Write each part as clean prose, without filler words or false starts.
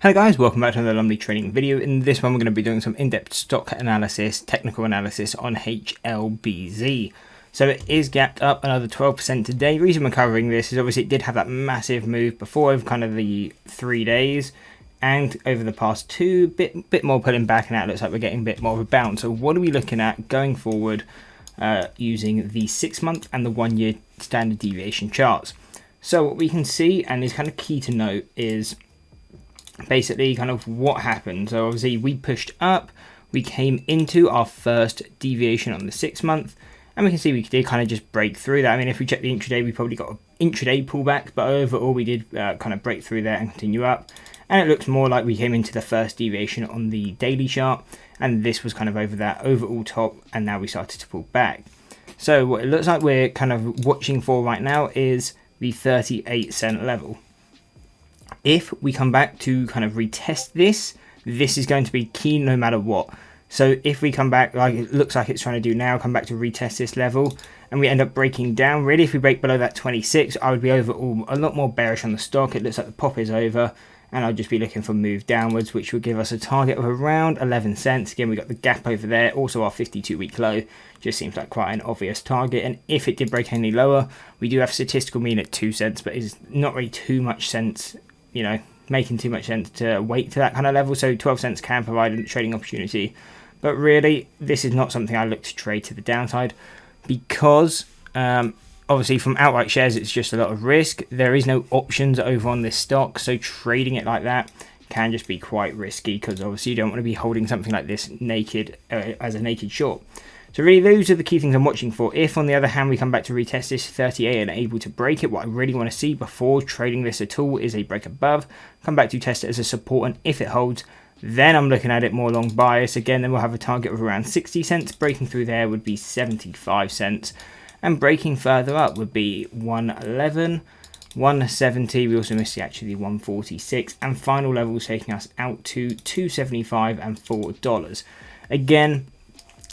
Hello guys, welcome back to another Lumley trading video. In this one we're going to be doing some in-depth stock analysis, technical analysis on HLBZ. So it is gapped up another 12% today. The reason we're covering this is obviously it did have that massive move before over kind of the 3 days, and over the past two, bit more pulling back, and now it looks like we're getting a bit more of a bounce. So what are we looking at going forward using the 6-month and the 1-year standard deviation charts? So what we can see, and is kind of key to note, is basically kind of what happened. So obviously we pushed up, we came into our first deviation on the 6-month, and we can see we did kind of just break through that. I mean, if we check the intraday, we probably got an intraday pullback, but overall we did kind of break through there and continue up. And it looks more like we came into the first deviation on the daily chart, and this was kind of over that overall top, and now we started to pull back. So what it looks like we're kind of watching for right now is the 38-cent level. If we come back to kind of retest this, this is going to be key no matter what. So if we come back, like it looks like it's trying to do now, come back to retest this level, and we end up breaking down, really if we break below that 26, I would be overall a lot more bearish on the stock. It looks like the pop is over, and I'll just be looking for move downwards, which would give us a target of around 11 cents. Again, we got the gap over there, also our 52-week low, just seems like quite an obvious target. And if it did break any lower, we do have statistical mean at 2 cents, but it's not really too much sense, you know, making too much sense to wait to that kind of level. So 12 cents can provide a trading opportunity, but really this is not something I look to trade to the downside, because obviously from outright shares it's just a lot of risk. There is no options over on this stock, so trading it like that can just be quite risky, because obviously you don't want to be holding something like this naked as a naked short. So really those are the key things I'm watching for. If on the other hand we come back to retest this 38 and able to break it, what I really want to see before trading this at all is a break above, come back to test it as a support, and if it holds, then I'm looking at it more long bias. Again, then we'll have a target of around 60 cents. Breaking through there would be 75 cents, and breaking further up would be 111, 170. We also missed actually 146, and final levels taking us out to 275 and $4. Again,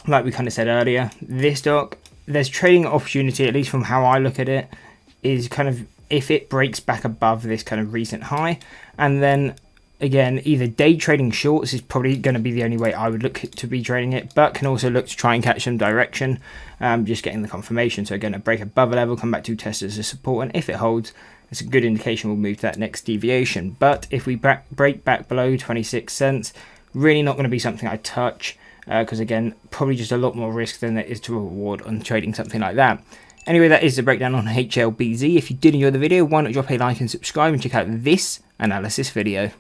like we kind of said earlier, this stock, there's trading opportunity, at least from how I look at it, is kind of if it breaks back above this kind of recent high, and then again, either day trading shorts is probably going to be the only way I would look to be trading it, but can also look to try and catch some direction, just getting the confirmation. So again, a break above a level, come back to test as a support, and if it holds, it's a good indication we'll move to that next deviation. But if we break back below 26 cents, really not going to be something I touch, because again, probably just a lot more risk than there is to reward on trading something like that. Anyway, that is the breakdown on HLBZ. If you did enjoy the video, why not drop a like and subscribe, and check out this analysis video.